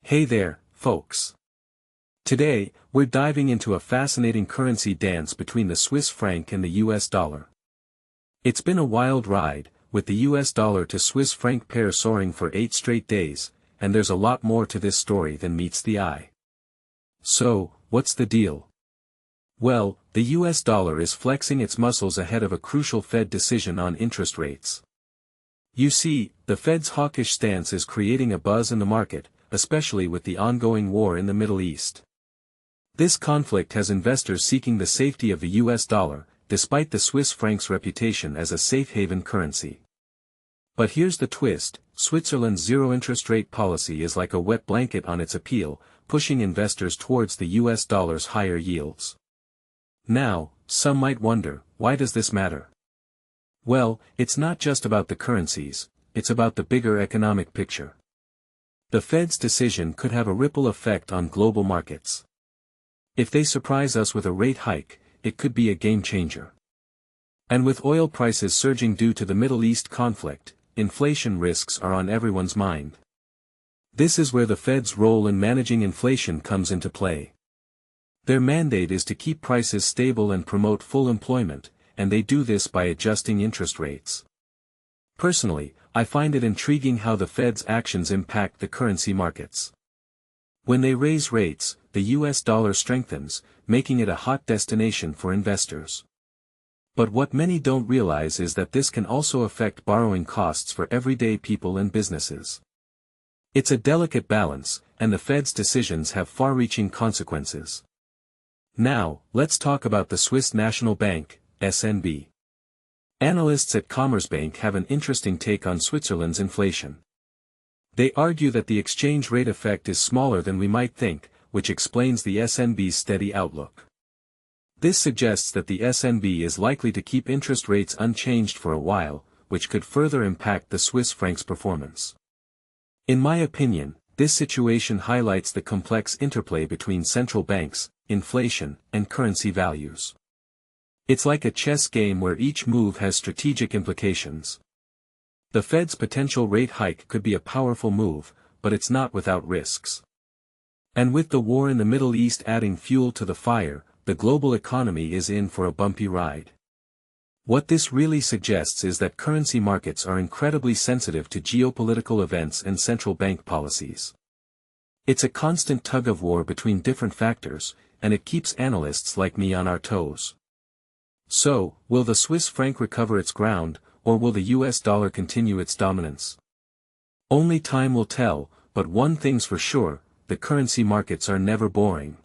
Hey there, folks. Today, we're diving into a fascinating currency dance between the Swiss franc and the US dollar. It's been a wild ride, with the US dollar to Swiss franc pair soaring for 8 straight days, and there's a lot more to this story than meets the eye. So, what's the deal? Well, the US dollar is flexing its muscles ahead of a crucial Fed decision on interest rates. You see, the Fed's hawkish stance is creating a buzz in the market, especially with the ongoing war in the Middle East. This conflict has investors seeking the safety of the US dollar, despite the Swiss franc's reputation as a safe haven currency. But here's the twist: Switzerland's zero-interest rate policy is like a wet blanket on its appeal, pushing investors towards the US dollar's higher yields. Now, some might wonder, why does this matter? Well, it's not just about the currencies, it's about the bigger economic picture. The Fed's decision could have a ripple effect on global markets. If they surprise us with a rate hike, it could be a game changer. And with oil prices surging due to the Middle East conflict, inflation risks are on everyone's mind. This is where the Fed's role in managing inflation comes into play. Their mandate is to keep prices stable and promote full employment, and they do this by adjusting interest rates. Personally, I find it intriguing how the Fed's actions impact the currency markets. When they raise rates, the US dollar strengthens, making it a hot destination for investors. But what many don't realize is that this can also affect borrowing costs for everyday people and businesses. It's a delicate balance, and the Fed's decisions have far-reaching consequences. Now, let's talk about the Swiss National Bank, SNB. Analysts at Commerzbank have an interesting take on Switzerland's inflation. They argue that the exchange rate effect is smaller than we might think, which explains the SNB's steady outlook. This suggests that the SNB is likely to keep interest rates unchanged for a while, which could further impact the Swiss franc's performance. In my opinion, this situation highlights the complex interplay between central banks, inflation, and currency values. It's like a chess game where each move has strategic implications. The Fed's potential rate hike could be a powerful move, but it's not without risks. And with the war in the Middle East adding fuel to the fire, the global economy is in for a bumpy ride. What this really suggests is that currency markets are incredibly sensitive to geopolitical events and central bank policies. It's a constant tug-of-war between different factors, and it keeps analysts like me on our toes. So, will the Swiss franc recover its ground, or will the US dollar continue its dominance? Only time will tell, but one thing's for sure: the currency markets are never boring.